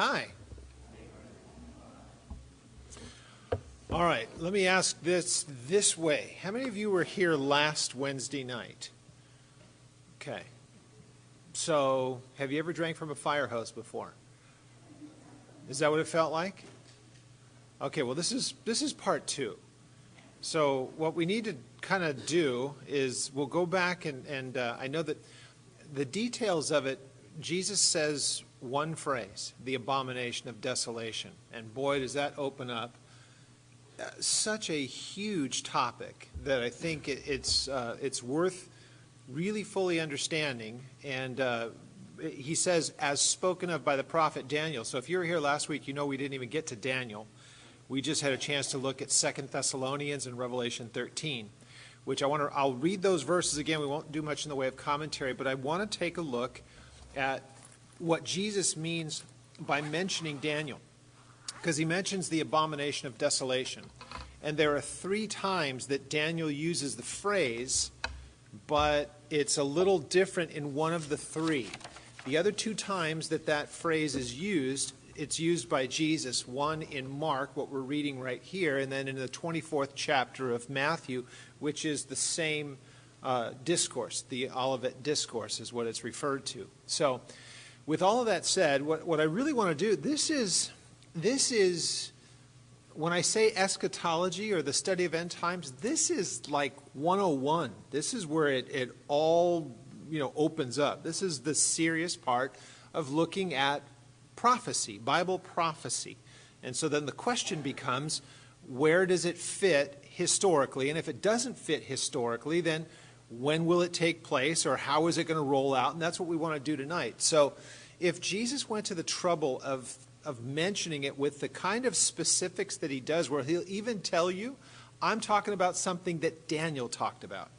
Hi. All right, let me ask this way. How many of you were here last Wednesday night? Okay. So, have you ever drank from a fire hose before? Is that what it felt like? Okay, well this is part 2. So what we need to kind of do is we'll go back and I know that the details of it, Jesus says one phrase, the abomination of desolation. And boy, does that open up such a huge topic that I think it's worth really fully understanding. And he says, as spoken of by the prophet Daniel. So if you were here last week, you know we didn't even get to Daniel. We just had a chance to look at 2 Thessalonians and Revelation 13, which I'll read those verses again. We won't do much in the way of commentary, but I want to take a look at what Jesus means by mentioning Daniel, because he mentions the abomination of desolation. And there are 3 times that Daniel uses the phrase, but it's a little different in one of the 3. The other 2 times that phrase is used, it's used by Jesus, one in Mark, what we're reading right here, and then in the 24th chapter of Matthew, which is the same discourse. The Olivet Discourse is what it's referred to. So with all of that said, what I really want to do, this is when I say eschatology or the study of end times, this is like 101. This is where it all opens up. This is the serious part of looking at prophecy, Bible prophecy. And so then the question becomes, where does it fit historically? And if it doesn't fit historically, then when will it take place, or how is it going to roll out? And that's what we want to do tonight. So if Jesus went to the trouble of mentioning it with the kind of specifics that he does, where he'll even tell you, I'm talking about something that Daniel talked about.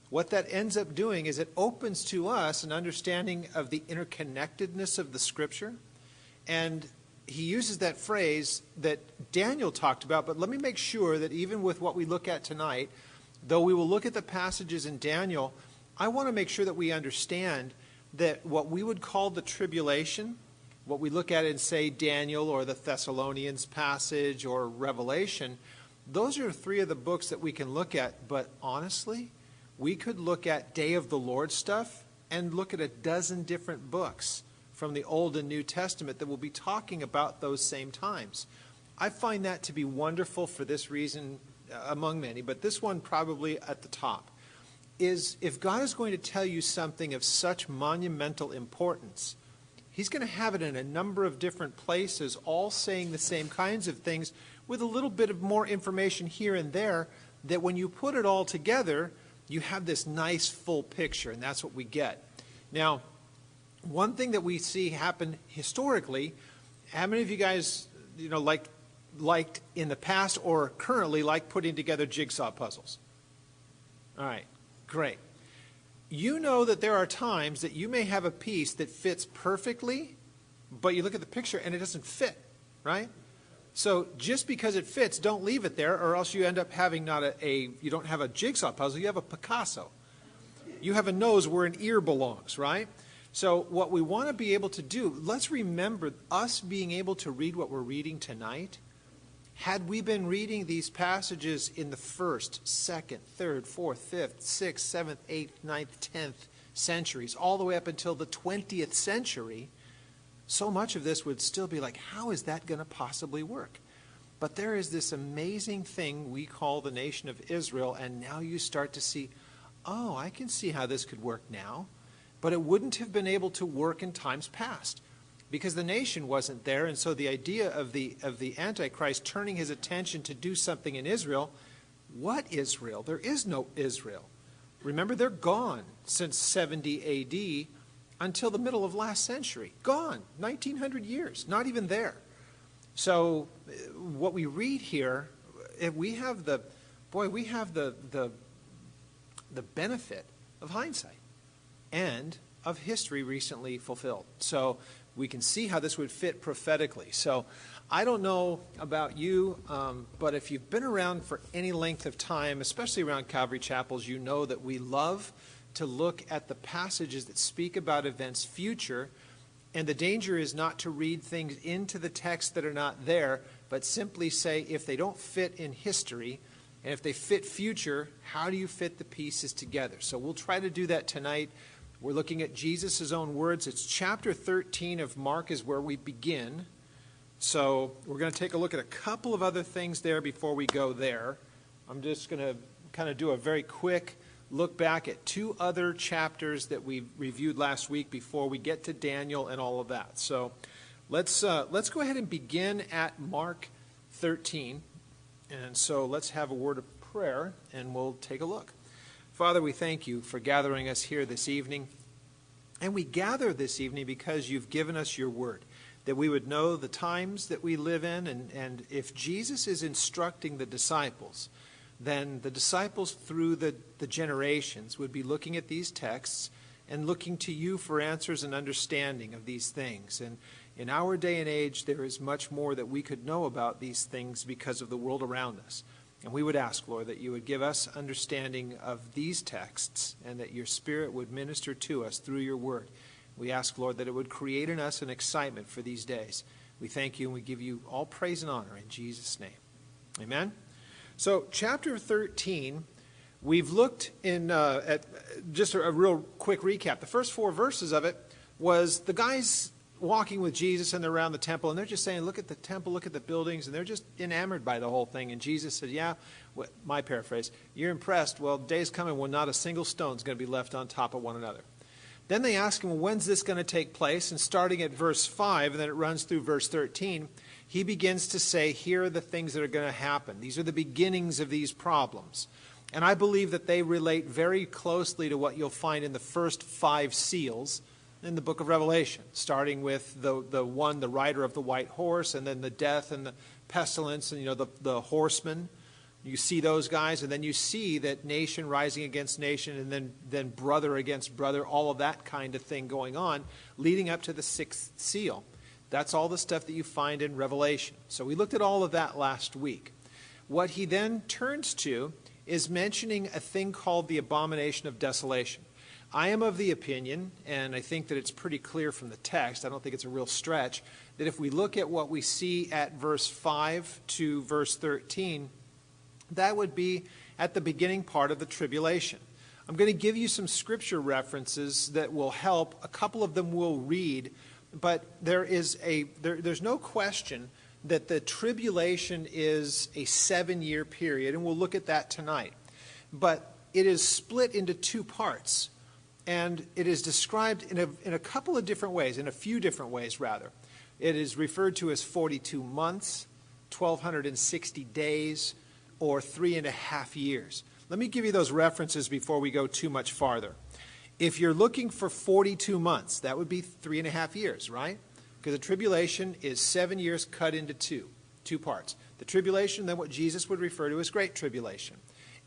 What that ends up doing is it opens to us an understanding of the interconnectedness of the Scripture. And he uses that phrase that Daniel talked about, but let me make sure that even with what we look at tonight, though we will look at the passages in Daniel, I want to make sure that we understand that what we would call the tribulation, what we look at in, say, Daniel or the Thessalonians passage or Revelation, those are 3 of the books that we can look at. But honestly, we could look at Day of the Lord stuff and look at a dozen different books from the Old and New Testament that will be talking about those same times. I find that to be wonderful for this reason, among many, but this one probably at the top, is if God is going to tell you something of such monumental importance, he's going to have it in a number of different places, all saying the same kinds of things with a little bit of more information here and there, that when you put it all together, you have this nice full picture, and that's what we get. Now, one thing that we see happen historically, how many of you guys, liked in the past or currently like putting together jigsaw puzzles? All right, great. You know that there are times that you may have a piece that fits perfectly, but you look at the picture and it doesn't fit, right? So just because it fits, don't leave it there, or else you end up having you don't have a jigsaw puzzle, you have a Picasso. You have a nose where an ear belongs, right? So what we want to be able to do, let's remember us being able to read what we're reading tonight. Had we been reading these passages in the 1st, 2nd, 3rd, 4th, 5th, 6th, 7th, 8th, 9th, 10th centuries, all the way up until the 20th century, so much of this would still be like, how is that going to possibly work? But there is this amazing thing we call the nation of Israel, and now you start to see, oh, I can see how this could work now. But it wouldn't have been able to work in times past because the nation wasn't there. And so the idea of the Antichrist turning his attention to do something in Israel, what Israel? There is no Israel. Remember, they're gone since 70 A.D. until the middle of last century. Gone. 1900 years. Not even there. So what we read here, we have the benefit of hindsight and of history recently fulfilled. So we can see how this would fit prophetically. So I don't know about you, but if you've been around for any length of time, especially around Calvary Chapels, you know that we love to look at the passages that speak about events future And the danger is not to read things into the text that are not there, but simply say, if they don't fit in history, and if they fit future, how do you fit the pieces together? So we'll try to do that tonight. We're looking at Jesus' own words. It's chapter 13 of Mark is where we begin. So we're going to take a look at a couple of other things there before we go there. I'm just going to kind of do a very quick look back at two other chapters that we reviewed last week before we get to Daniel and all of that. So let's go ahead and begin at Mark 13. And so let's have a word of prayer and we'll take a look. Father, we thank you for gathering us here this evening. And we gather this evening because you've given us your word, that we would know the times that we live in. And if Jesus is instructing the disciples, then the disciples through the generations would be looking at these texts and looking to you for answers and understanding of these things. And in our day and age, there is much more that we could know about these things because of the world around us. And we would ask, Lord, that you would give us understanding of these texts and that your Spirit would minister to us through your word. We ask, Lord, that it would create in us an excitement for these days. We thank you and we give you all praise and honor in Jesus' name. Amen. So chapter 13, we've looked at just a real quick recap. The first 4 verses of it was the guys walking with Jesus and they're around the temple and they're just saying, look at the temple, look at the buildings, and they're just enamored by the whole thing. And Jesus said, yeah, my paraphrase, you're impressed. Well, days coming when not a single stone is going to be left on top of one another. Then they ask him, well, when's this going to take place? And starting at verse 5, and then it runs through verse 13, he begins to say, here are the things that are going to happen. These are the beginnings of these problems. And I believe that they relate very closely to what you'll find in the first 5 seals in the book of Revelation, starting with the rider of the white horse, and then the death and the pestilence, and the horsemen. You see those guys, and then you see that nation rising against nation, and then brother against brother, all of that kind of thing going on, leading up to the 6th seal. That's all the stuff that you find in Revelation. So we looked at all of that last week. What he then turns to is mentioning a thing called the abomination of desolation. I am of the opinion, and I think that it's pretty clear from the text, I don't think it's a real stretch, that if we look at what we see at verse 5 to verse 13, that would be at the beginning part of the tribulation. I'm going to give you some scripture references that will help. A couple of them we'll read, but there's no question that the tribulation is a 7-year period, and we'll look at that tonight. But it is split into 2 parts, and it is described in a couple of different ways, in a few different ways rather. It is referred to as 42 months, 1,260 days, or 3.5 years. Let me give you those references before we go too much farther. If you're looking for 42 months, that would be 3.5 years, right? Because the tribulation is 7 years cut into two parts. The tribulation, then what Jesus would refer to as Great Tribulation.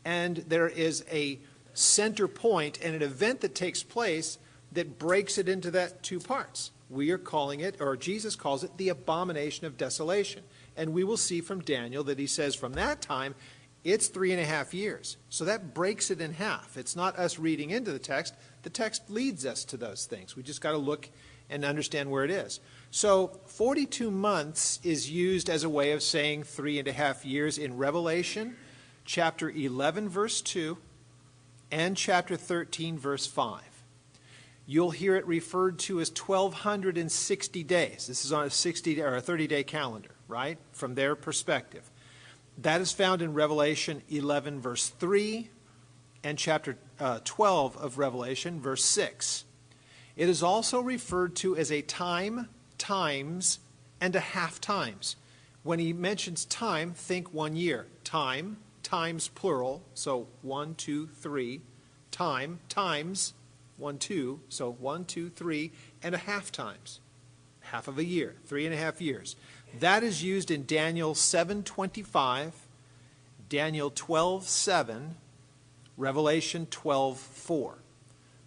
And there is a center point and an event that takes place that breaks it into that 2 parts. We are calling it, or Jesus calls it, the abomination of desolation. And we will see from Daniel that he says from that time, it's 3.5 years. So that breaks it in half. It's not us reading into the text. The text leads us to those things. We just got to look and understand where it is. So 42 months is used as a way of saying 3.5 years in Revelation, chapter 11, verse 2, and chapter 13, verse 5. You'll hear it referred to as 1,260 days. This is on a 60 or a 30-day calendar, right? From their perspective. That is found in Revelation 11, verse 3, and chapter 12 of Revelation, verse 6. It is also referred to as a time, times, and a half times. When he mentions time, think 1 year. Time, times plural, so 1, 2, 3. Time, times 1, 2, so 1, 2, 3, and a half times. Half of a year, 3.5 years. That is used in Daniel 7:25, Daniel 12:7, Revelation 12:4.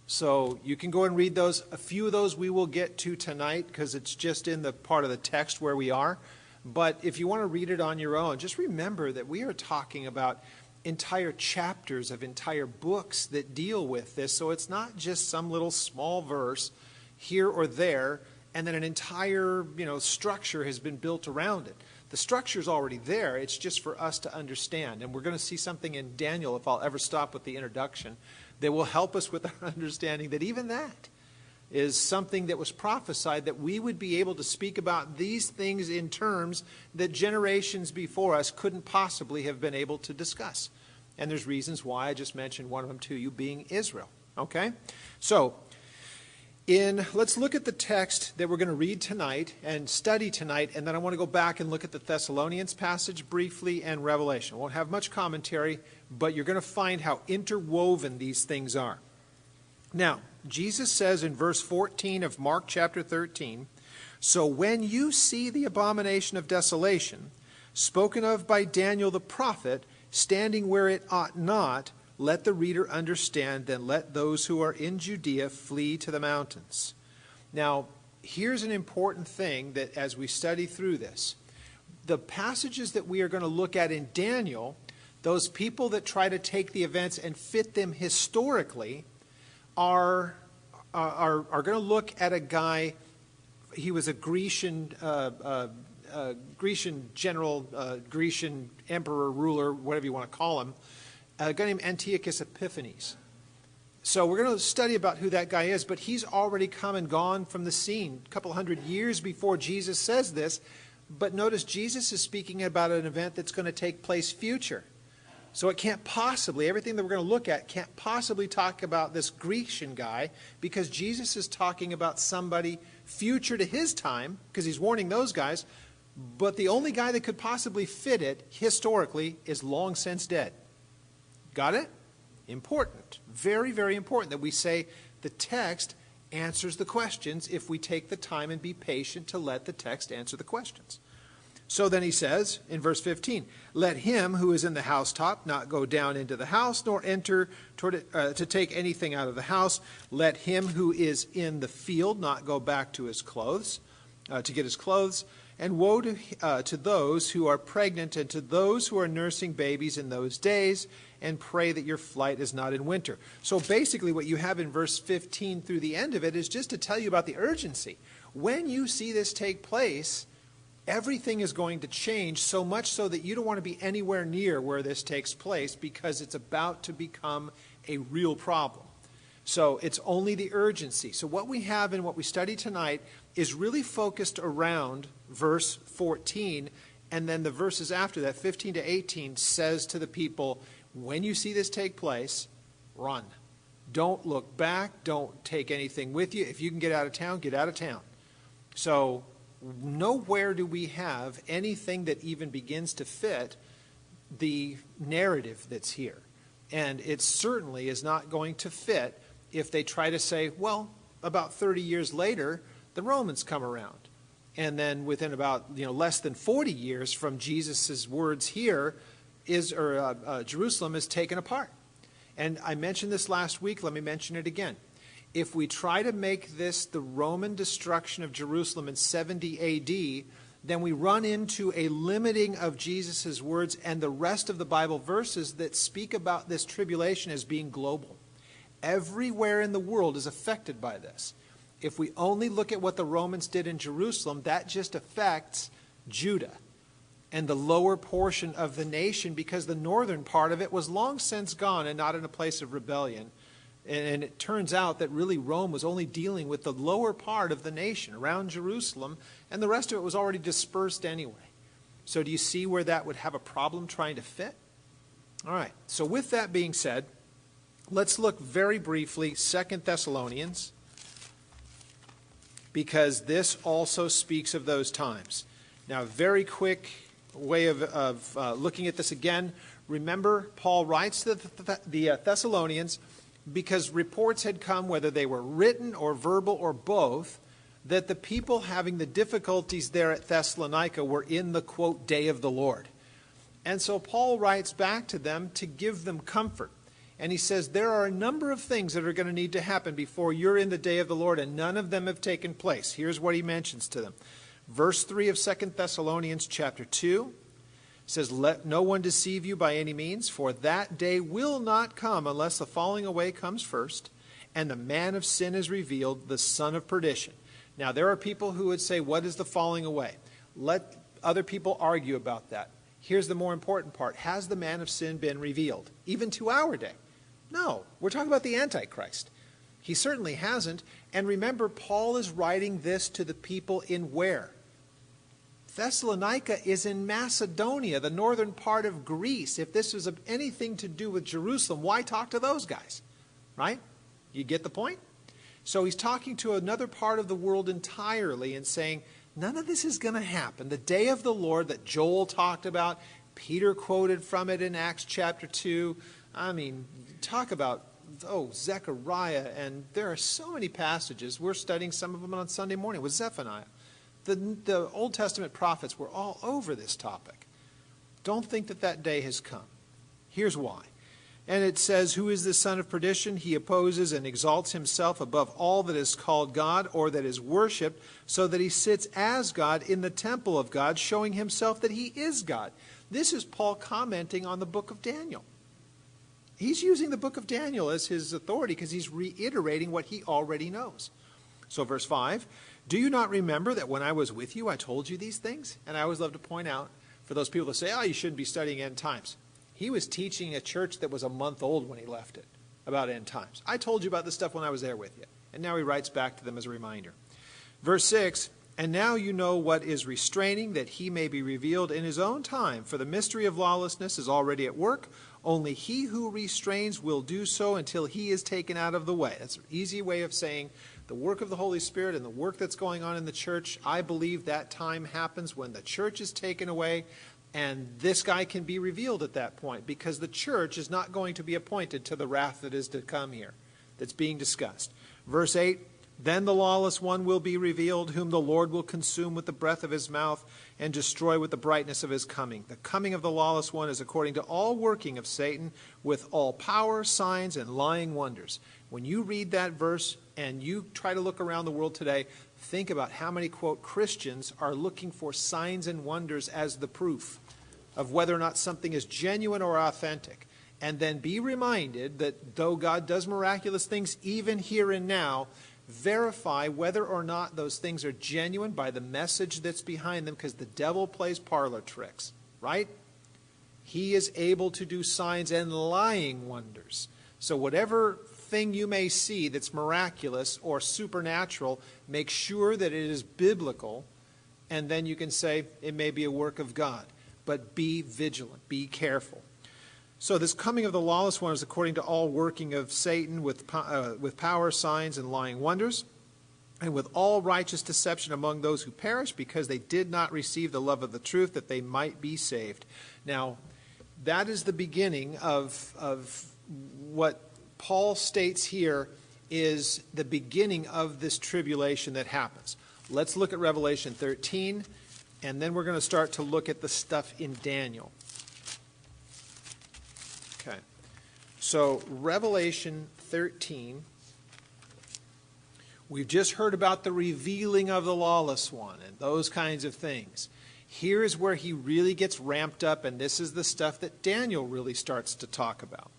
So you can go and read those. A few of those we will get to tonight because it's just in the part of the text where we are. But if you want to read it on your own, just remember that we are talking about entire chapters of entire books that deal with this. So it's not just some little small verse here or there. and then an entire, structure has been built around it. The structure's already there. It's just for us to understand. And we're going to see something in Daniel, if I'll ever stop with the introduction, that will help us with our understanding that even that is something that was prophesied, that we would be able to speak about these things in terms that generations before us couldn't possibly have been able to discuss. And there's reasons why. I just mentioned one of them to you, being Israel. Okay? So, let's look at the text that we're going to read tonight and study tonight, and then I want to go back and look at the Thessalonians passage briefly and Revelation. Won't have much commentary, but you're going to find how interwoven these things are. Now, Jesus says in verse 14 of Mark chapter 13, "So when you see the abomination of desolation, spoken of by Daniel the prophet, standing where it ought not, let the reader understand, then let those who are in Judea flee to the mountains." Now, here's an important thing that as we study through this, the passages that we are going to look at in Daniel, those people that try to take the events and fit them historically are going to look at a guy. He was a Grecian general, Grecian emperor, ruler, whatever you want to call him, a guy named Antiochus Epiphanes. So we're going to study about who that guy is, but he's already come and gone from the scene a couple hundred years before Jesus says this. But notice Jesus is speaking about an event that's going to take place future. So it can't possibly, everything that we're going to look at can't possibly talk about this Grecian guy, because Jesus is talking about somebody future to his time, because he's warning those guys. But the only guy that could possibly fit it historically is long since dead. Got it? Important. Very, very important that we say the text answers the questions if we take the time and be patient to let the text answer the questions. So then he says in verse 15, "Let him who is in the housetop not go down into the house, nor enter to take anything out of the house. Let him who is in the field not go back to his clothes, to get his clothes. And woe to those who are pregnant and to those who are nursing babies in those days, and pray that your flight is not in winter." So basically what you have in verse 15 through the end of it is just to tell you about the urgency. When you see this take place, everything is going to change, so much so that you don't want to be anywhere near where this takes place, because it's about to become a real problem. So it's only the urgency. So what we have and what we study tonight is really focused around verse 14, and then the verses after that, 15 to 18, says to the people, when you see this take place, run. Don't look back. Don't take anything with you. If you can get out of town, get out of town. So nowhere do we have anything that even begins to fit the narrative that's here. And it certainly is not going to fit if they try to say, well, about 30 years later, the Romans come around. And then within about less than 40 years from Jesus' words here, Jerusalem is taken apart. And I mentioned this last week. Let me mention it again. If we try to make this the Roman destruction of Jerusalem in 70 A.D., then we run into a limiting of Jesus' words and the rest of the Bible verses that speak about this tribulation as being global. Everywhere in the world is affected by this. If we only look at what the Romans did in Jerusalem, that just affects Judah and the lower portion of the nation, because the northern part of it was long since gone and not in a place of rebellion. And it turns out that really Rome was only dealing with the lower part of the nation around Jerusalem, and the rest of it was already dispersed anyway. So do you see where that would have a problem trying to fit? All right, so with that being said, let's look very briefly 2 Thessalonians, because this also speaks of those times. Now, very quick way of looking at this again. Remember, Paul writes to the Thessalonians because reports had come, whether they were written or verbal or both, that the people having the difficulties there at Thessalonica were in the, quote, day of the Lord. And so Paul writes back to them to give them comfort. And he says there are a number of things that are going to need to happen before you're in the day of the Lord, and none of them have taken place. Here's what he mentions to them. Verse 3 of 2 Thessalonians chapter 2 says, "Let no one deceive you by any means, for that day will not come unless the falling away comes first, and the man of sin is revealed, the son of perdition." Now, there are people who would say, what is the falling away? Let other people argue about that. Here's the more important part. Has the man of sin been revealed, even to our day? No, we're talking about the Antichrist. He certainly hasn't. And remember, Paul is writing this to the people in where? Thessalonica is in Macedonia, the northern part of Greece. If this was anything to do with Jerusalem, why talk to those guys? Right? You get the point? So he's talking to another part of the world entirely and saying, none of this is going to happen. The day of the Lord that Joel talked about, Peter quoted from it in Acts chapter 2. I mean, talk about, Zechariah, and there are so many passages. We're studying some of them on Sunday morning with Zephaniah. The Old Testament prophets were all over this topic. Don't think that that day has come. Here's why. And it says, who is the son of perdition? He opposes and exalts himself above all that is called God or that is worshipped, so that he sits as God in the temple of God, showing himself that he is God. This is Paul commenting on the book of Daniel. He's using the book of Daniel as his authority because he's reiterating what he already knows. So verse 5, do you not remember that when I was with you, I told you these things? And I always love to point out, for those people that say, you shouldn't be studying end times. He was teaching a church that was a month old when he left it about end times. I told you about this stuff when I was there with you. And now he writes back to them as a reminder. Verse 6, and now you know what is restraining, that he may be revealed in his own time. For the mystery of lawlessness is already at work. Only he who restrains will do so until he is taken out of the way. That's an easy way of saying the work of the Holy Spirit and the work that's going on in the church. I believe that time happens when the church is taken away, and this guy can be revealed at that point, because the church is not going to be appointed to the wrath that is to come here, that's being discussed. Verse 8, then the lawless one will be revealed, whom the Lord will consume with the breath of his mouth and destroy with the brightness of his coming. The coming of the lawless one is according to all working of Satan, with all power, signs, and lying wonders. When you read that verse and you try to look around the world today, think about how many, quote, Christians are looking for signs and wonders as the proof of whether or not something is genuine or authentic. And then be reminded that though God does miraculous things even here and now, verify whether or not those things are genuine by the message that's behind them, because the devil plays parlor tricks, right? He is able to do signs and lying wonders. So whatever thing you may see that's miraculous or supernatural, make sure that it is biblical, and then you can say it may be a work of God. But be vigilant, be careful. So this coming of the lawless one is according to all working of Satan, with power, signs, and lying wonders, and with all righteous deception among those who perish, because they did not receive the love of the truth, that they might be saved. Now, that is the beginning of what Paul states here is the beginning of this tribulation that happens. Let's look at Revelation 13, and then we're going to start to look at the stuff in Daniel. Okay, so Revelation 13, we've just heard about the revealing of the lawless one and those kinds of things. Here's where he really gets ramped up, and this is the stuff that Daniel really starts to talk about.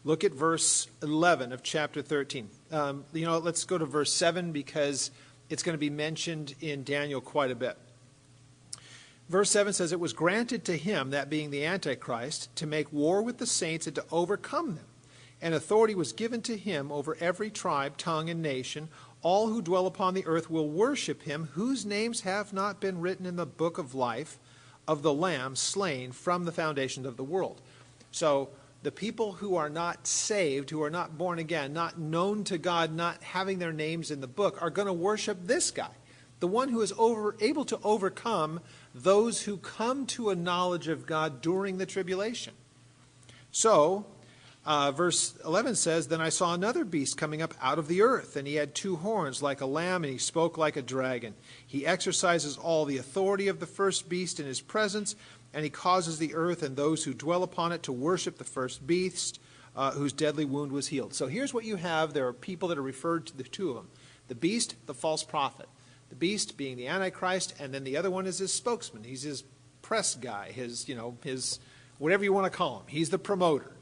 Look at verse 11 of chapter 13. Let's go to verse 7 because it's going to be mentioned in Daniel quite a bit. Verse 7 says, it was granted to him, that being the Antichrist, to make war with the saints and to overcome them. And authority was given to him over every tribe, tongue, and nation. All who dwell upon the earth will worship him, whose names have not been written in the book of life of the Lamb slain from the foundation of the world. So the people who are not saved, who are not born again, not known to God, not having their names in the book, are going to worship this guy, the one who is able to overcome those who come to a knowledge of God during the tribulation. So, verse 11 says, then I saw another beast coming up out of the earth, and he had 2 horns like a lamb, and he spoke like a dragon. He exercises all the authority of the first beast in his presence, and he causes the earth and those who dwell upon it to worship the first beast, whose deadly wound was healed. So here's what you have. There are people that are referred to, the 2 of them. The beast, the false prophet. The beast being the Antichrist, and then the other one is his spokesman. He's his press guy, his whatever you want to call him. He's the promoter.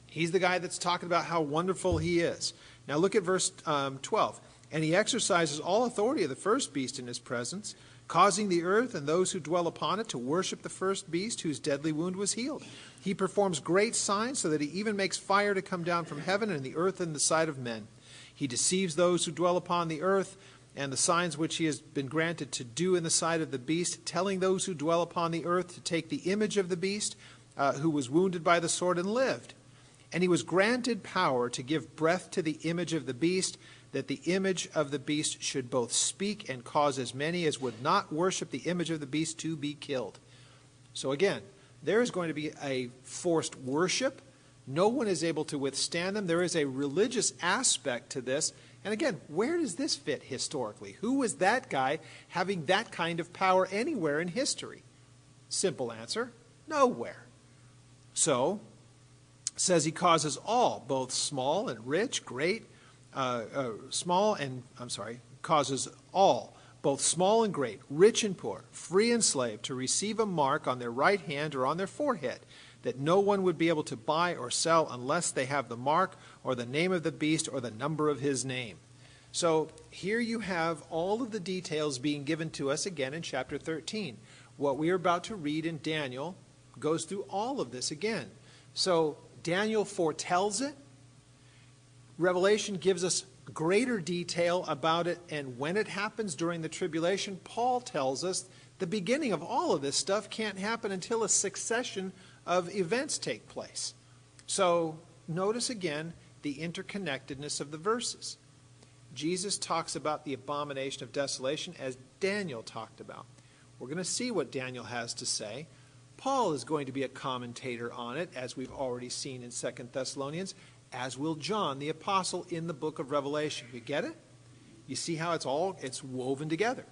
He's the guy that's talking about how wonderful he is. Now look at verse 12. And he exercises all authority of the first beast in his presence, causing the earth and those who dwell upon it to worship the first beast whose deadly wound was healed. He performs great signs so that he even makes fire to come down from heaven and the earth in the sight of men. He deceives those who dwell upon the earth, and the signs which he has been granted to do in the sight of the beast, telling those who dwell upon the earth to take the image of the beast, who was wounded by the sword and lived. And he was granted power to give breath to the image of the beast, that the image of the beast should both speak and cause as many as would not worship the image of the beast to be killed. So again, there is going to be a forced worship. No one is able to withstand them. There is a religious aspect to this. And again, where does this fit historically? Who was that guy having that kind of power anywhere in history? Simple answer, nowhere. So, it says he causes all, both small and rich, causes all, both small and great, rich and poor, free and slave, to receive a mark on their right hand or on their forehead, that no one would be able to buy or sell unless they have the mark or the name of the beast or the number of his name. So here you have all of the details being given to us again in chapter 13. What we are about to read in Daniel goes through all of this again. So Daniel foretells it. Revelation gives us greater detail about it and when it happens during the tribulation. Paul tells us the beginning of all of this stuff can't happen until a succession of events take place. So notice again the interconnectedness of the verses. Jesus talks about the abomination of desolation as Daniel talked about. We're going to see what Daniel has to say. Paul is going to be a commentator on it, as we've already seen in 2 Thessalonians, as will John the apostle in the book of Revelation. You get it? You see how it's woven together.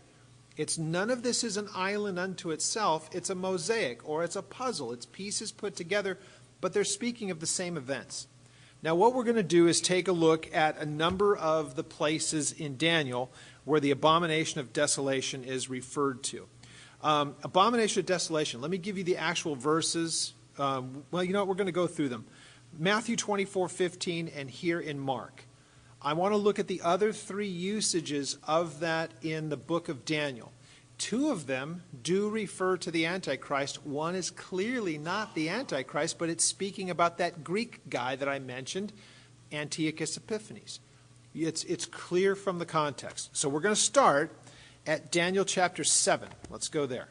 None of this is an island unto itself. It's a mosaic or it's a puzzle. It's pieces put together, but they're speaking of the same events. Now what we're going to do is take a look at a number of the places in Daniel where the abomination of desolation is referred to. Abomination of desolation. Let me give you the actual verses. Well, you know what? We're going to go through them. Matthew 24:15 and here in Mark. I want to look at the other three usages of that in the book of Daniel. Two of them do refer to the Antichrist. One is clearly not the Antichrist, but it's speaking about that Greek guy that I mentioned, Antiochus Epiphanes. It's clear from the context. So we're going to start at Daniel chapter 7. Let's go there.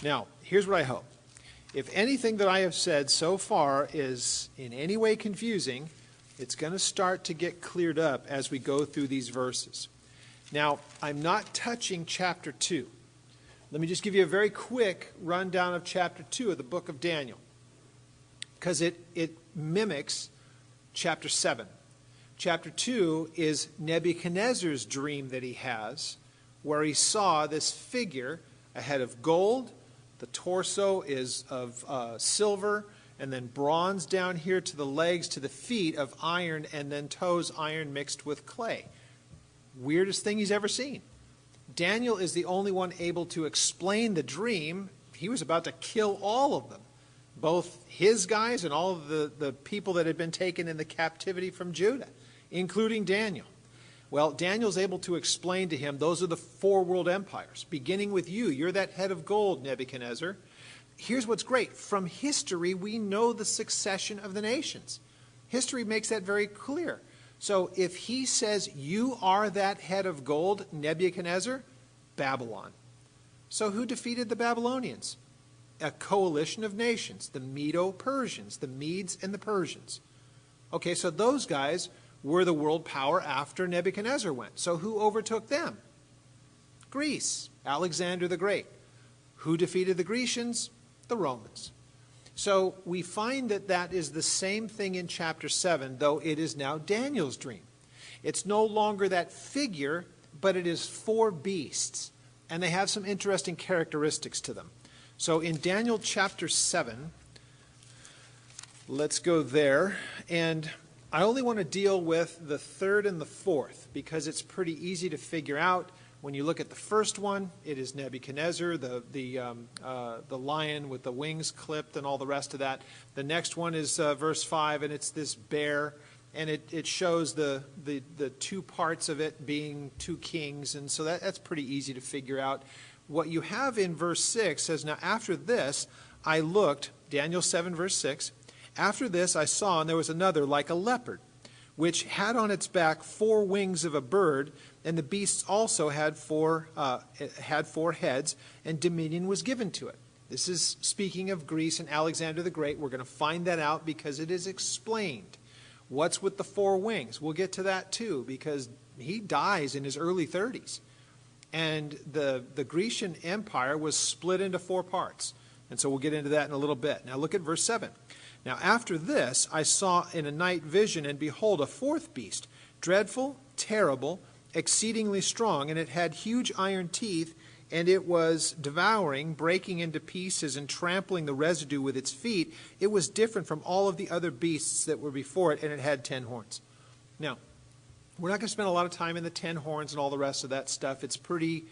Now, here's what I hope. If anything that I have said so far is in any way confusing, it's going to start to get cleared up as we go through these verses. Now, I'm not touching chapter 2. Let me just give you a very quick rundown of chapter 2 of the book of Daniel, because it mimics chapter 7. Chapter 2 is Nebuchadnezzar's dream that he has, where he saw this figure, a head of gold. The torso is of silver, and then bronze down here to the legs, to the feet of iron, and then toes iron mixed with clay. Weirdest thing he's ever seen. Daniel is the only one able to explain the dream. He was about to kill all of them, both his guys and all of the people that had been taken in the captivity from Judah, including Daniel. Well, Daniel's able to explain to him, those are the four world empires, beginning with you. You're that head of gold, Nebuchadnezzar. Here's what's great. From history, we know the succession of the nations. History makes that very clear. So if he says, you are that head of gold, Nebuchadnezzar, Babylon. So who defeated the Babylonians? A coalition of nations, the Medo-Persians, the Medes and the Persians. Okay, so those guys were the world power after Nebuchadnezzar went. So who overtook them? Greece, Alexander the Great. Who defeated the Grecians? The Romans. So we find that that is the same thing in chapter 7, though it is now Daniel's dream. It's no longer that figure, but it is four beasts, and they have some interesting characteristics to them. So in Daniel chapter 7, let's go there, and I only want to deal with the third and the fourth because it's pretty easy to figure out. When you look at the first one, it is Nebuchadnezzar, the lion with the wings clipped and all the rest of that. The next one is verse 5, and it's this bear and it shows the two parts of it being two kings, and so that's pretty easy to figure out. What you have in verse 6 says, now after this I looked, Daniel 7 verse 6, after this I saw, and there was another like a leopard, which had on its back 4 wings of a bird, and the beasts also had four heads, and dominion was given to it. This is speaking of Greece and Alexander the Great. We're going to find that out because it is explained. What's with the 4 wings? We'll get to that too, because he dies in his early 30s. And the Grecian Empire was split into 4 parts. And so we'll get into that in a little bit. Now look at verse 7. Now after this I saw in a night vision, and behold, a 4th beast, dreadful, terrible, exceedingly strong, and it had huge iron teeth, and it was devouring, breaking into pieces, and trampling the residue with its feet. It was different from all of the other beasts that were before it, and it had 10 horns. Now, we're not going to spend a lot of time in the 10 horns and all the rest of that stuff. It's pretty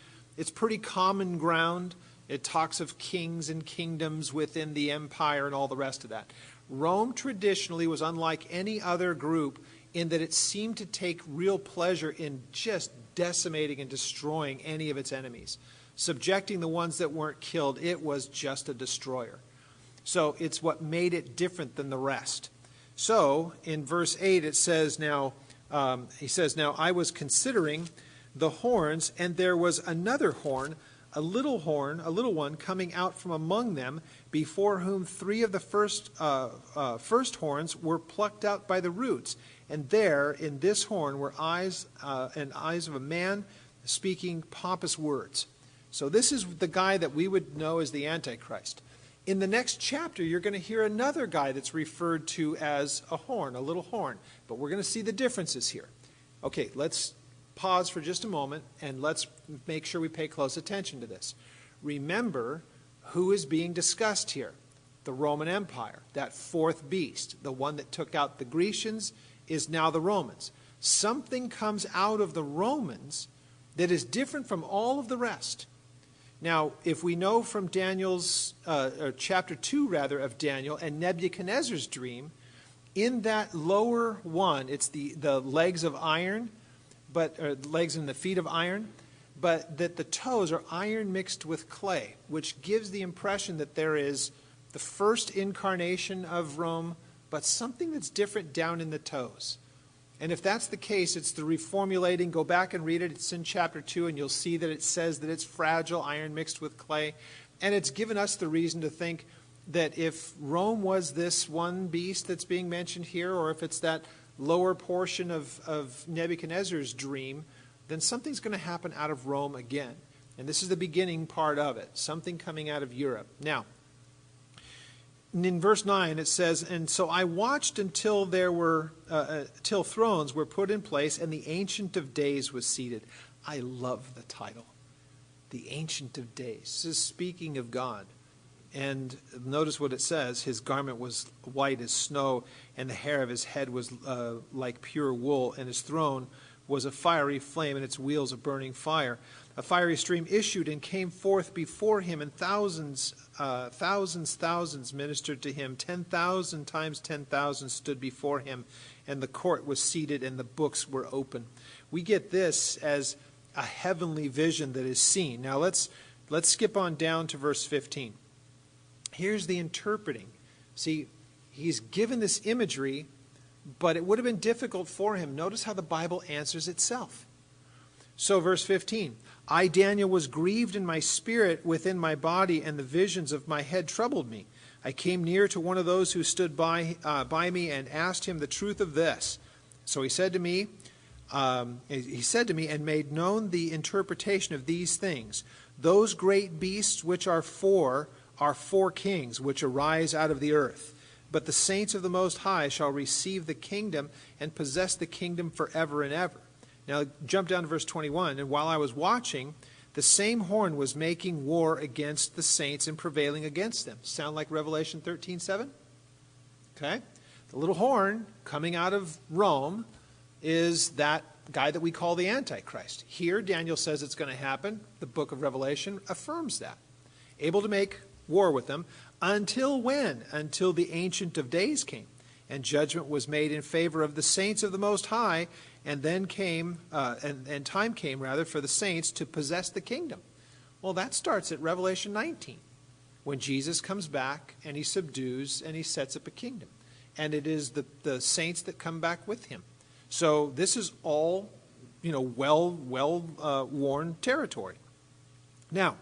common ground. It talks of kings and kingdoms within the empire and all the rest of that. Rome traditionally was unlike any other group in that it seemed to take real pleasure in just decimating and destroying any of its enemies. Subjecting the ones that weren't killed, it was just a destroyer. So it's what made it different than the rest. So in verse 8 it says, now I was considering the horns, and there was another horn, a little one coming out from among them, before whom 3 of the first horns were plucked out by the roots. And there in this horn were eyes of a man speaking pompous words. So this is the guy that we would know as the Antichrist. In the next chapter, you're going to hear another guy that's referred to as a horn, a little horn. But we're going to see the differences here. Okay, let's pause for just a moment, and let's make sure we pay close attention to this. Remember who is being discussed here. The Roman Empire, that 4th beast, the one that took out the Grecians, is now the Romans. Something comes out of the Romans that is different from all of the rest. Now, if we know from Daniel's, chapter 2 rather, of Daniel and Nebuchadnezzar's dream, in that lower one, it's the legs of iron, legs and the feet of iron, but that the toes are iron mixed with clay, which gives the impression that there is the first incarnation of Rome, but something that's different down in the toes. And if that's the case, it's the reformulating. Go back and read it. It's in chapter 2, and you'll see that it says that it's fragile, iron mixed with clay. And it's given us the reason to think that if Rome was this one beast that's being mentioned here, or if it's that lower portion of Nebuchadnezzar's dream, then something's going to happen out of Rome again. And this is the beginning part of it, something coming out of Europe. Now, in verse 9 it says, and so I watched until till thrones were put in place, and the Ancient of Days was seated. I love the title, the Ancient of Days. This is speaking of God. And notice what it says. His garment was white as snow, and the hair of his head was like pure wool, and his throne was a fiery flame, and its wheels a burning fire. A fiery stream issued and came forth before him, and thousands ministered to him. 10,000 times 10,000 stood before him, and the court was seated, and the books were open. We get this as a heavenly vision that is seen. Now let's skip on down to verse 15. Here's the interpreting. See, he's given this imagery, but it would have been difficult for him. Notice how the Bible answers itself. So verse 15, I, Daniel, was grieved in my spirit within my body, and the visions of my head troubled me. I came near to one of those who stood by me and asked him the truth of this. So he said to me, and made known the interpretation of these things. Those great beasts which are 4 kings, which arise out of the earth. But the saints of the Most High shall receive the kingdom and possess the kingdom forever and ever. Now jump down to verse 21. And while I was watching, the same horn was making war against the saints and prevailing against them. Sound like Revelation 13:7? Okay. The little horn coming out of Rome is that guy that we call the Antichrist. Here Daniel says it's going to happen. The book of Revelation affirms that. Able to make war with them. Until when? Until the Ancient of Days came. and judgment was made in favor of the saints of the Most High, and then came, and time came rather for the saints to possess the kingdom. Well, that starts at Revelation 19, when Jesus comes back and he subdues and he sets up a kingdom. And it is the saints that come back with him. So this is all, well-worn territory. Now,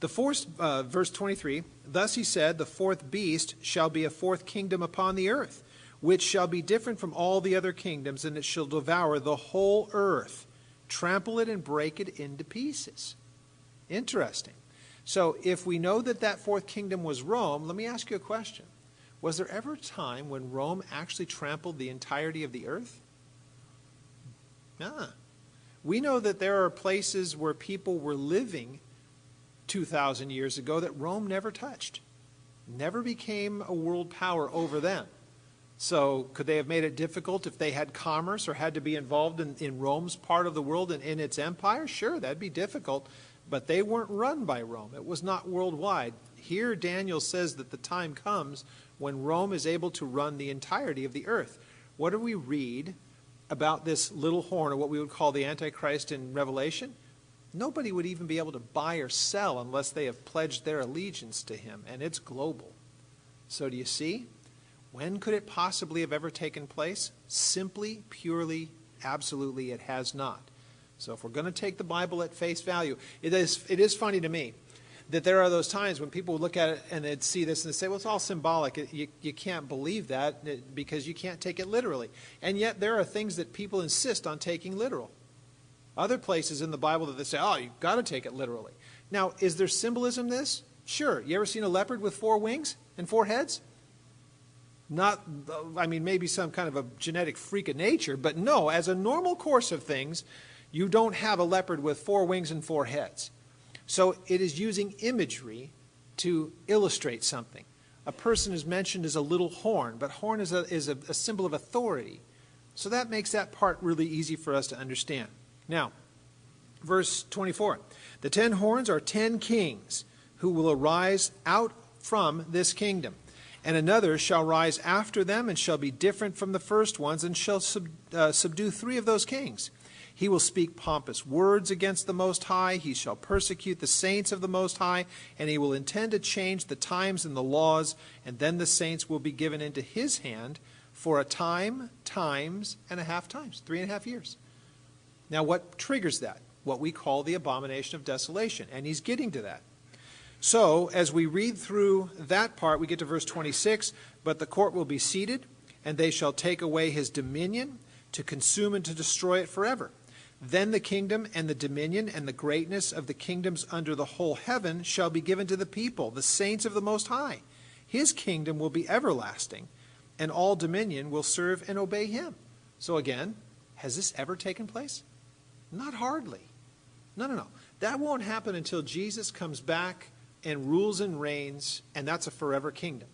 the fourth, verse 23, thus he said, the fourth beast shall be a fourth kingdom upon the earth, which shall be different from all the other kingdoms, and it shall devour the whole earth, trample it and break it into pieces. Interesting. So if we know that that fourth kingdom was Rome, let me ask you a question. Was there ever a time when Rome actually trampled the entirety of the earth? We know that there are places where people were living 2,000 years ago that Rome never touched. Never became a world power over them. So could they have made it difficult if they had commerce or had to be involved in Rome's part of the world and in its empire? Sure, that'd be difficult. But they weren't run by Rome. It was not worldwide. Here Daniel says that the time comes when Rome is able to run the entirety of the earth. What do we read about this little horn, or what we would call the Antichrist in Revelation? Nobody would even be able to buy or sell unless they have pledged their allegiance to him, and it's global. So do you see? When could it possibly have ever taken place? Simply, purely, absolutely, it has not. So if we're going to take the Bible at face value, it is funny to me that there are those times when people look at it and they'd see this and they say, well, it's all symbolic. You can't believe that because you can't take it literally. And yet there are things that people insist on taking literal. Other places in the Bible that they say, oh, you've got to take it literally. Now, is there symbolism in this? Sure. You ever seen a leopard with 4 wings and 4 heads? Maybe some kind of a genetic freak of nature, but no, as a normal course of things, you don't have a leopard with 4 wings and 4 heads. So it is using imagery to illustrate something. A person is mentioned as a little horn, but horn is a symbol of authority. So that makes that part really easy for us to understand. Now, verse 24. The 10 horns are 10 kings who will arise out from this kingdom. And another shall rise after them and shall be different from the first ones and shall subdue 3 of those kings. He will speak pompous words against the Most High. He shall persecute the saints of the Most High, and he will intend to change the times and the laws, and then the saints will be given into his hand for a time, times, and a half times, 3.5 years. Now what triggers that? What we call the abomination of desolation, and he's getting to that. So as we read through that part, we get to verse 26, but the court will be seated, and they shall take away his dominion to consume and to destroy it forever. Then the kingdom and the dominion and the greatness of the kingdoms under the whole heaven shall be given to the people, the saints of the Most High. His kingdom will be everlasting, and all dominion will serve and obey him. So again, has this ever taken place? Not hardly. No. That won't happen until Jesus comes back and rules and reigns, and that's a forever kingdom.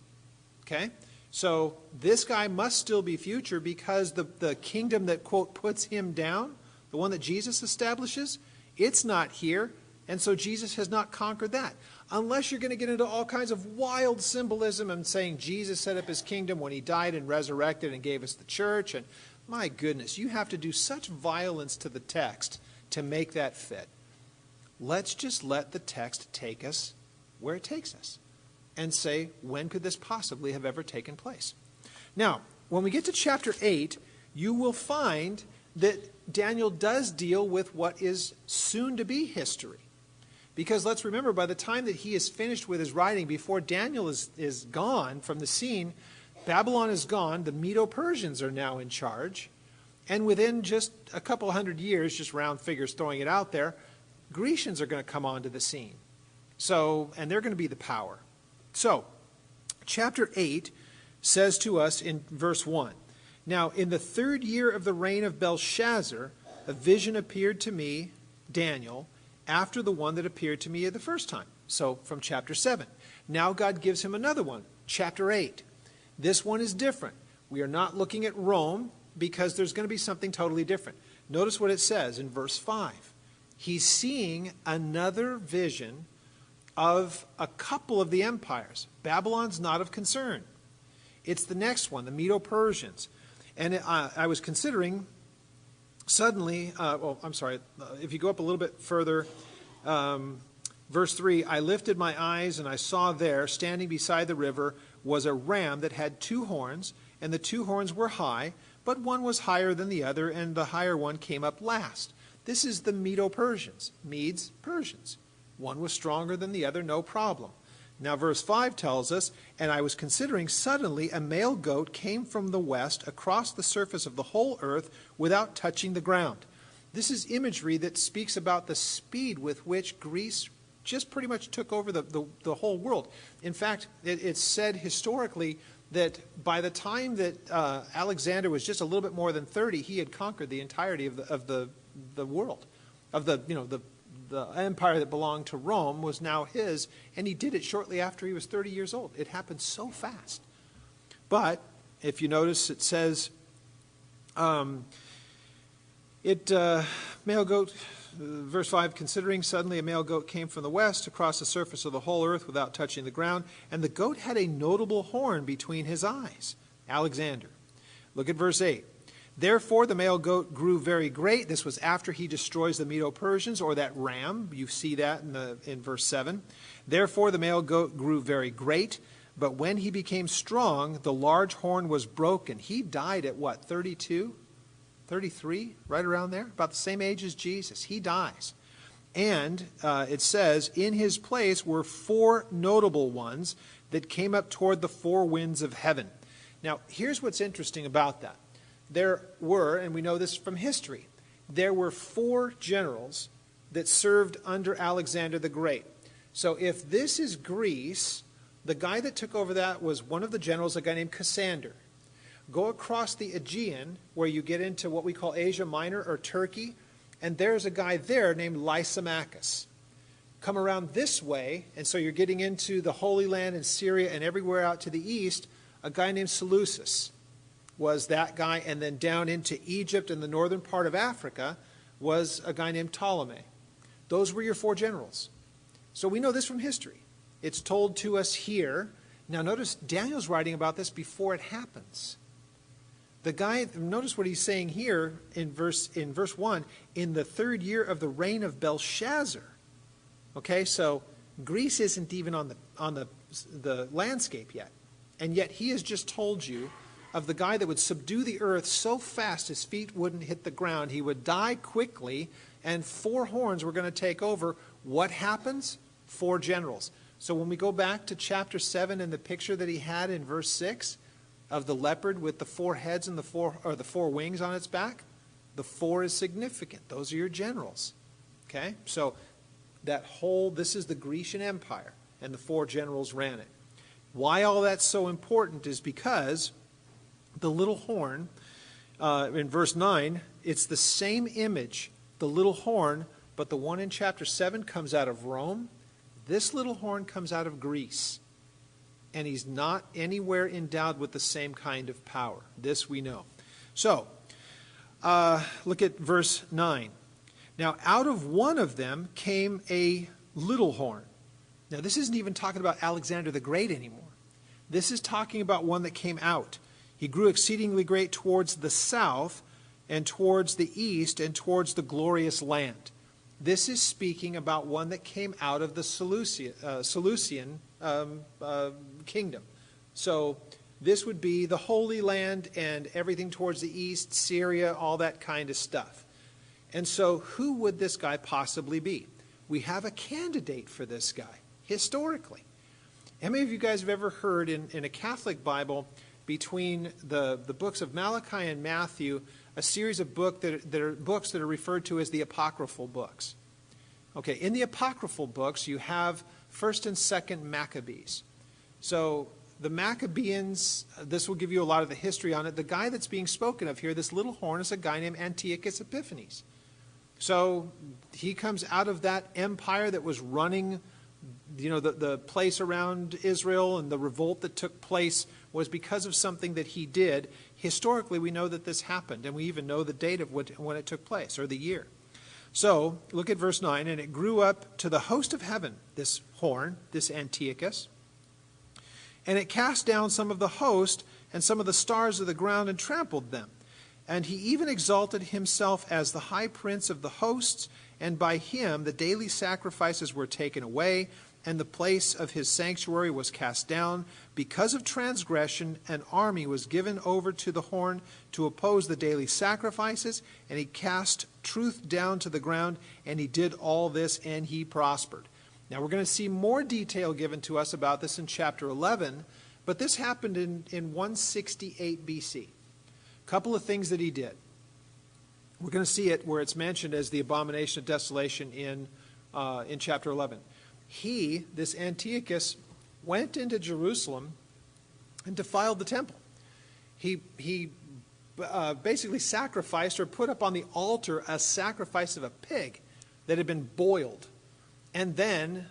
Okay? So this guy must still be future because the kingdom that, quote, puts him down, the one that Jesus establishes, it's not here, and so Jesus has not conquered that. Unless you're going to get into all kinds of wild symbolism and saying Jesus set up his kingdom when he died and resurrected and gave us the church, and my goodness, you have to do such violence to the text to make that fit. Let's just let the text take us where it takes us and say, when could this possibly have ever taken place? Now, when we get to chapter 8, you will find that Daniel does deal with what is soon to be history. Because let's remember, by the time that he is finished with his writing, before Daniel is gone from the scene, Babylon is gone, the Medo-Persians are now in charge, and within just a couple hundred years, just round figures throwing it out there, Grecians are going to come onto the scene. So, and they're going to be the power. So, chapter 8 says to us in verse 1, Now, in the 3rd year of the reign of Belshazzar, a vision appeared to me, Daniel, after the one that appeared to me the first time. So, from chapter 7. Now God gives him another one, chapter 8. This one is different. We are not looking at Rome because there's going to be something totally different. Notice what it says in verse 5. He's seeing another vision of a couple of the empires. Babylon's not of concern. It's the next one, the Medo-Persians. And I was considering suddenly, if you go up a little bit further, verse 3, I lifted my eyes and I saw there, standing beside the river, was a ram that had 2 horns, and the 2 horns were high, but one was higher than the other, and the higher one came up last. This is the Medo-Persians, Medes, Persians. One was stronger than the other, no problem. Now verse 5 tells us, and I was considering suddenly a male goat came from the west across the surface of the whole earth without touching the ground. This is imagery that speaks about the speed with which Greece just pretty much took over the whole world. In fact, it's said historically that by the time that Alexander was just a little bit more than 30, he had conquered the entirety of the world, of the empire that belonged to Rome was now his, and he did it shortly after he was 30 years old. It happened so fast. But if you notice, it says, male goat, verse 5, considering suddenly a male goat came from the west across the surface of the whole earth without touching the ground, and the goat had a notable horn between his eyes. Alexander. Look at verse 8. Therefore the male goat grew very great. This was after he destroys the Medo-Persians, or that ram. You see that in verse 7. Therefore the male goat grew very great, but when he became strong, the large horn was broken. He died at what, 32? 33? Right around there? About the same age as Jesus. He dies. And it says, in his place were 4 notable ones that came up toward the 4 winds of heaven. Now, here's what's interesting about that. There were, and we know this from history, there were 4 generals that served under Alexander the Great. So if this is Greece, the guy that took over that was one of the generals, a guy named Cassander. Go across the Aegean, where you get into what we call Asia Minor or Turkey, and there's a guy there named Lysimachus. Come around this way, and so you're getting into the Holy Land and Syria and everywhere out to the east, a guy named Seleucus was that guy, and then down into Egypt and the northern part of Africa was a guy named Ptolemy. Those were your 4 generals. So we know this from history. It's told to us here. Now notice Daniel's writing about this before it happens. The guy, notice what he's saying here in verse 1, in the 3rd year of the reign of Belshazzar. Okay, so Greece isn't even on the landscape yet. And yet he has just told you of the guy that would subdue the earth so fast his feet wouldn't hit the ground. He would die quickly, and 4 horns were going to take over. What happens? 4 generals. So when we go back to chapter 7 and the picture that he had in verse 6 of the leopard with the 4 heads and the 4 wings on its back, the 4 is significant. Those are your generals. Okay? So this is the Grecian Empire, and the 4 generals ran it. Why all that's so important is because the little horn, in verse 9, it's the same image, the little horn, but the one in chapter 7 comes out of Rome. This little horn comes out of Greece. And he's not anywhere endowed with the same kind of power. This we know. So, look at verse 9. Now, out of one of them came a little horn. Now, this isn't even talking about Alexander the Great anymore. This is talking about one that came out. He grew exceedingly great towards the south and towards the east and towards the glorious land. This is speaking about one that came out of the Seleucian kingdom. So this would be the Holy Land and everything towards the east, Syria, all that kind of stuff. And so who would this guy possibly be? We have a candidate for this guy, historically. How many of you guys have ever heard in a Catholic Bible, between the books of Malachi and Matthew, a series of books that are referred to as the apocryphal books? Okay, in the apocryphal books, you have 1st and 2nd Maccabees. So the Maccabeans, this will give you a lot of the history on it. The guy that's being spoken of here, this little horn, is a guy named Antiochus Epiphanes. So he comes out of that empire that was running, the place around Israel, and the revolt that took place was because of something that he did. Historically, we know that this happened, and we even know the date of when it took place, or the year. So, look at verse 9, and it grew up to the host of heaven, this horn, this Antiochus, and it cast down some of the host and some of the stars of the ground, and trampled them. And he even exalted himself as the high prince of the hosts, and by him the daily sacrifices were taken away, and the place of his sanctuary was cast down. Because of transgression, an army was given over to the horn to oppose the daily sacrifices, and he cast truth down to the ground, and he did all this, and he prospered. Now we're going to see more detail given to us about this in chapter 11, but this happened in 168 BC. A couple of things that he did. We're going to see it where it's mentioned as the abomination of desolation in chapter 11. He, this Antiochus, went into Jerusalem and defiled the temple. He basically sacrificed or put up on the altar a sacrifice of a pig that had been boiled, and then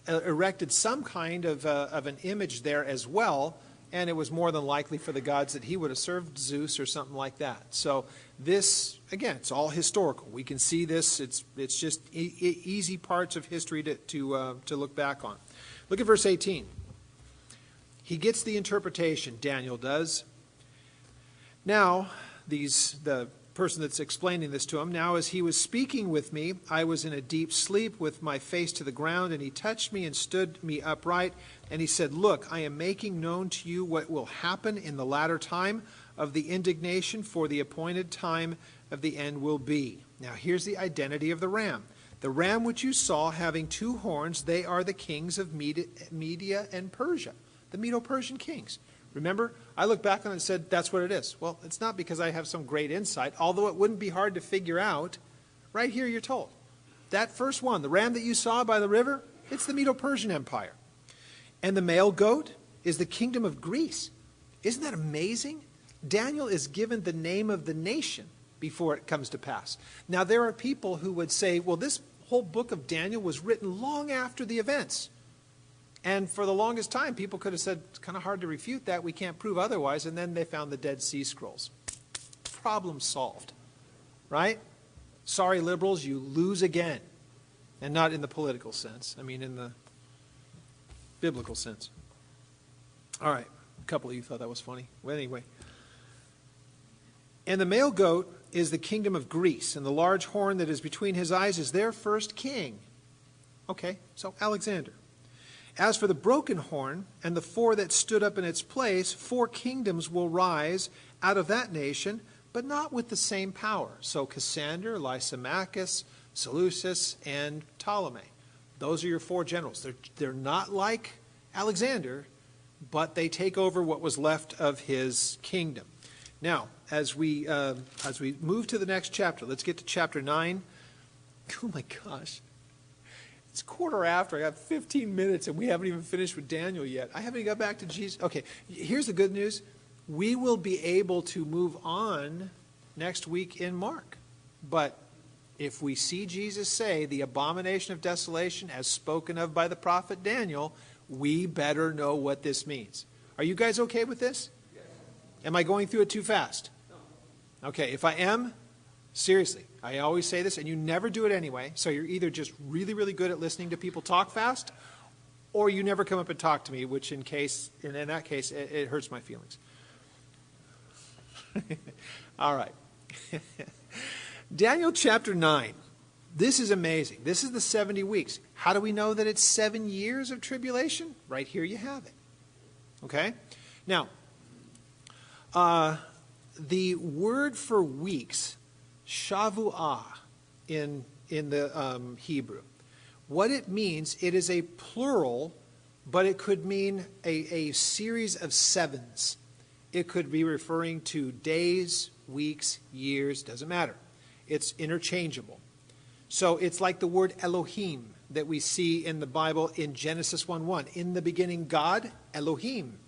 erected some kind of an image there as well, and it was more than likely for the gods that he would have served, Zeus or something like that. So this, again, it's all historical. We can see this. It's just easy parts of history to look back on. Look at verse 18. He gets the interpretation, Daniel does. Now, the person that's explaining this to him, now as he was speaking with me, I was in a deep sleep with my face to the ground, and he touched me and stood me upright, and he said, look, I am making known to you what will happen in the latter time of the indignation, for the appointed time of the end will be. Now here's the identity of the ram. The ram which you saw having two horns, they are the kings of Media and Persia, the Medo-Persian kings. Remember, I looked back on it and said, that's what it is. Well, it's not because I have some great insight, although it wouldn't be hard to figure out. Right here you're told. That first one, the ram that you saw by the river, it's the Medo-Persian Empire. And the male goat is the kingdom of Greece. Isn't that amazing? Daniel is given the name of the nation before it comes to pass. Now, there are people who would say, well, this whole book of Daniel was written long after the events. And for the longest time, people could have said, it's kind of hard to refute that. We can't prove otherwise. And then they found the Dead Sea Scrolls. Problem solved. Right? Sorry, liberals, you lose again. And not in the political sense. I mean, in the biblical sense. All right. A couple of you thought that was funny. Well, anyway. And the male goat is the kingdom of Greece, and the large horn that is between his eyes is their first king. Okay, so Alexander. As for the broken horn and the four that stood up in its place, 4 kingdoms will rise out of that nation, but not with the same power. So Cassander, Lysimachus, Seleucus, and Ptolemy. Those are your 4 generals. They're not like Alexander, but they take over what was left of his kingdom. Now, as we move to the next chapter, let's get to chapter 9. Oh my gosh. It's 1:15. I got 15 minutes and we haven't even finished with Daniel yet. I haven't got back to Jesus. Okay, here's the good news. We will be able to move on next week in Mark. But if we see Jesus say the abomination of desolation as spoken of by the prophet Daniel, we better know what this means. Are you guys okay with this? Yes. Am I going through it too fast? No. Okay, if I am, seriously, I always say this, and you never do it anyway, so you're either just really, really good at listening to people talk fast, or you never come up and talk to me, which in that case, it hurts my feelings. All right. Daniel chapter 9. This is amazing. This is the 70 weeks. How do we know that it's 7 years of tribulation? Right here you have it. Okay? Now, the word for weeks, shavuah in the Hebrew, what it means, it is a plural, but it could mean a series of sevens. It could be referring to days, weeks, years, doesn't matter. It's interchangeable. So it's like the word Elohim that we see in the Bible in Genesis 1:1. In the beginning, God, Elohim.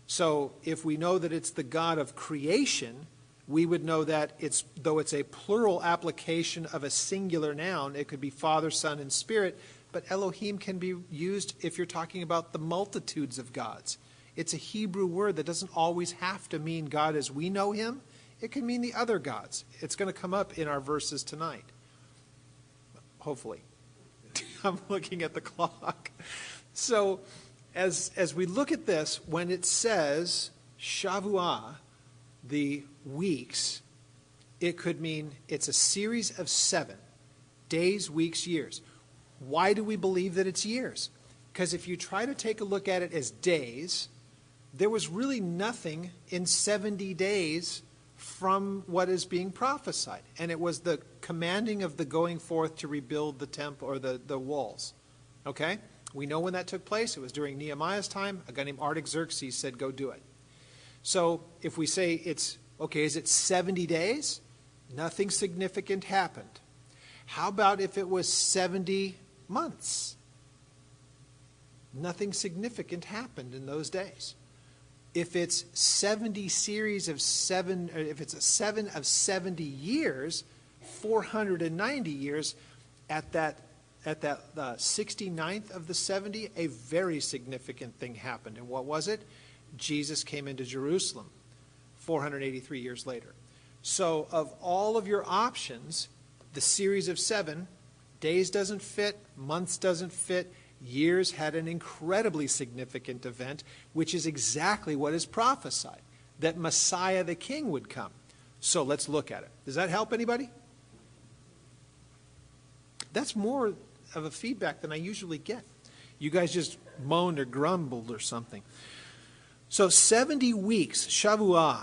So if we know that it's the God of creation, we would know that though it's a plural application of a singular noun, it could be Father, Son, and Spirit, but Elohim can be used if you're talking about the multitudes of gods. It's a Hebrew word that doesn't always have to mean God as we know him. It can mean the other gods. It's going to come up in our verses tonight. Hopefully. I'm looking at the clock. So as we look at this, when it says Shavuah, the weeks, it could mean it's a series of 7 days, weeks, years. Why do we believe that it's years? Because if you try to take a look at it as days, there was really nothing in 70 days from what is being prophesied. And it was the commanding of the going forth to rebuild the temple or the walls. Okay? We know when that took place. It was during Nehemiah's time. A guy named Artaxerxes said, go do it. So if we say it's, okay, is it 70 days? Nothing significant happened. How about if it was 70 months? Nothing significant happened in those days. If it's 70 series of 7, or if it's a 7 of 70 years, 490 years, at that 69th of the 70, a very significant thing happened. And what was it? Jesus came into Jerusalem 483 years later. So of all of your options, the series of 7, days doesn't fit, months doesn't fit, years had an incredibly significant event, which is exactly what is prophesied, that Messiah the King would come. So let's look at it. Does that help anybody? That's more of a feedback than I usually get. You guys just moaned or grumbled or something. So 70 weeks, Shavuah,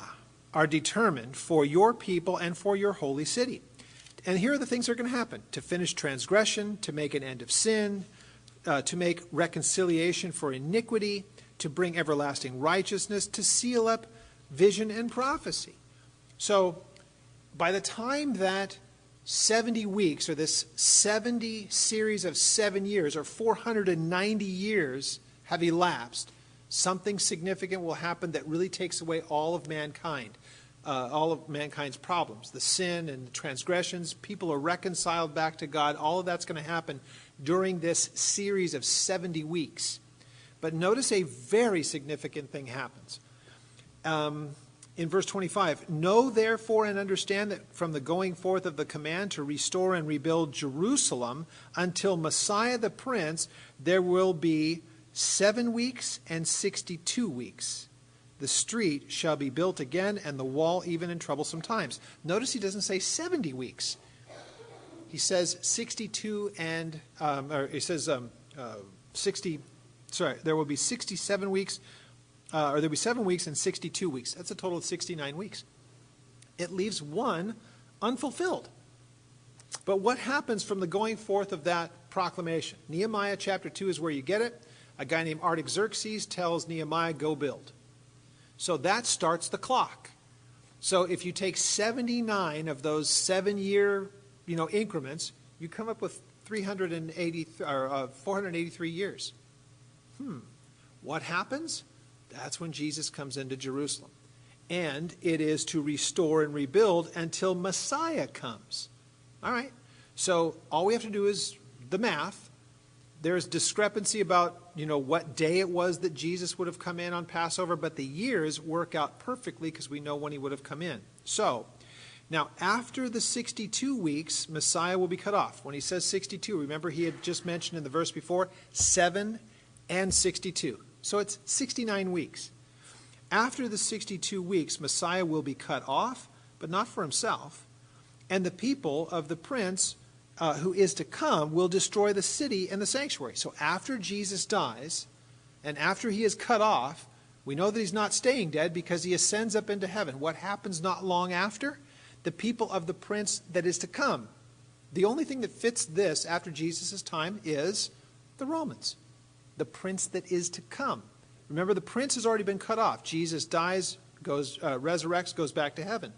are determined for your people and for your holy city. And here are the things that are going to happen. To finish transgression, to make an end of sin, to make reconciliation for iniquity, to bring everlasting righteousness, to seal up vision and prophecy. So by the time that 70 weeks, or this 70 series of 7 years, or 490 years have elapsed, something significant will happen that really takes away all of mankind, all of mankind's problems. The sin and the transgressions, people are reconciled back to God. All of that's going to happen during this series of 70 weeks. But notice a very significant thing happens. In verse 25, know therefore and understand that from the going forth of the command to restore and rebuild Jerusalem until Messiah the Prince, there will be 7 weeks and 62 weeks. The street shall be built again, and the wall even in troublesome times. Notice he doesn't say 70 weeks. He says 62 and, or he says 60, sorry, there will be 67 weeks, or there'll be 7 weeks and 62 weeks. That's a total of 69 weeks. It leaves one unfulfilled. But what happens from the going forth of that proclamation? Nehemiah chapter 2 is where you get it. A guy named Artaxerxes tells Nehemiah, go build. So that starts the clock. So if you take 79 of those 7-year, increments, you come up with 483 years. What happens? That's when Jesus comes into Jerusalem. And it is to restore and rebuild until Messiah comes. All right. So all we have to do is the math. There's discrepancy about, what day it was that Jesus would have come in on Passover, but the years work out perfectly because we know when he would have come in. So, now after the 62 weeks, Messiah will be cut off. When he says 62, remember he had just mentioned in the verse before, 7 and 62. So it's 69 weeks. After the 62 weeks, Messiah will be cut off, but not for himself. And the people of the prince who is to come will destroy the city and the sanctuary. So after Jesus dies, and after he is cut off, we know that he's not staying dead because he ascends up into heaven. What happens not long after? The people of the prince that is to come. The only thing that fits this after Jesus' time is the Romans. The prince that is to come. Remember, the prince has already been cut off. Jesus dies, resurrects, goes back to heaven,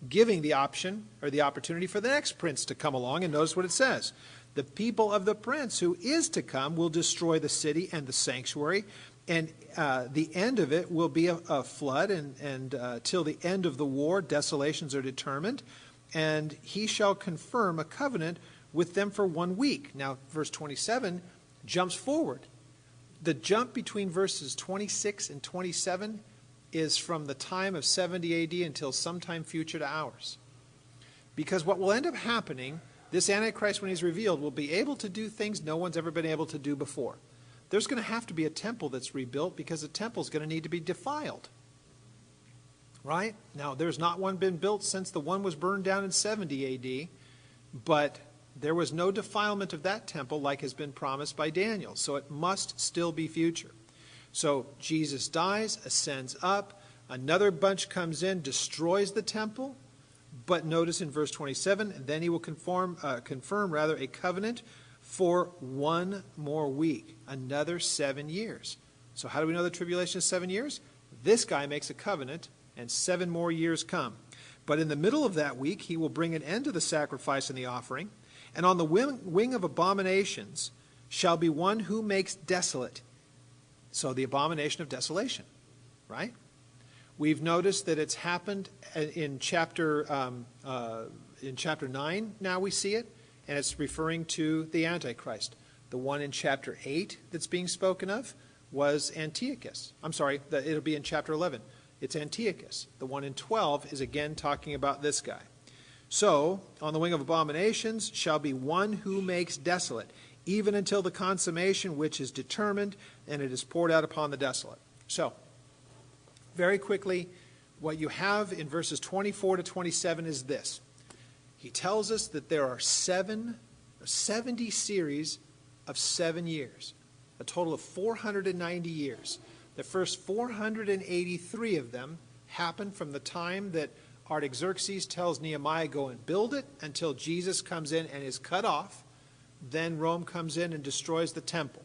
giving the option or the opportunity for the next prince to come along. And notice what it says. The people of the prince who is to come will destroy the city and the sanctuary, and the end of it will be a flood, and till the end of the war, desolations are determined, and he shall confirm a covenant with them for 1 week. Now, verse 27 jumps forward. The jump between verses 26 and 27 is from the time of 70 AD until sometime future to ours. Because what will end up happening, this Antichrist, when he's revealed, will be able to do things no one's ever been able to do before. There's going to have to be a temple that's rebuilt because the temple is going to need to be defiled. right? Now, there's not one been built since the one was burned down in 70 A.D., but there was no defilement of that temple like has been promised by Daniel, so it must still be future. So Jesus dies, ascends up, another bunch comes in, destroys the temple, but notice in verse 27, then he will confirm a covenant for 1 more week, another 7 years. So how do we know the tribulation is 7 years? This guy makes a covenant, and 7 more years come. But in the middle of that week, he will bring an end to the sacrifice and the offering, and on the wing of abominations shall be one who makes desolate. So the abomination of desolation, right? We've noticed that it's happened in chapter 9. Now we see it, and it's referring to the Antichrist. The one in chapter 8 that's being spoken of was Antiochus. I'm sorry, it'll be in chapter 11. It's Antiochus. The one in 12 is again talking about this guy. So, on the wing of abominations shall be one who makes desolate, even until the consummation which is determined, and it is poured out upon the desolate. So, very quickly, what you have in verses 24 to 27 is this. He tells us that there are 70 series of 7 years, a total of 490 years. The first 483 of them happen from the time that Artaxerxes tells Nehemiah, go and build it, until Jesus comes in and is cut off. Then Rome comes in and destroys the temple.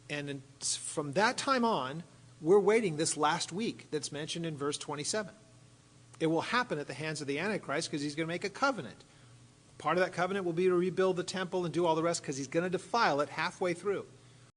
And from that time on, we're waiting this last week that's mentioned in verse 27. It will happen at the hands of the Antichrist because he's going to make a covenant. Part of that covenant will be to rebuild the temple and do all the rest because he's going to defile it halfway through.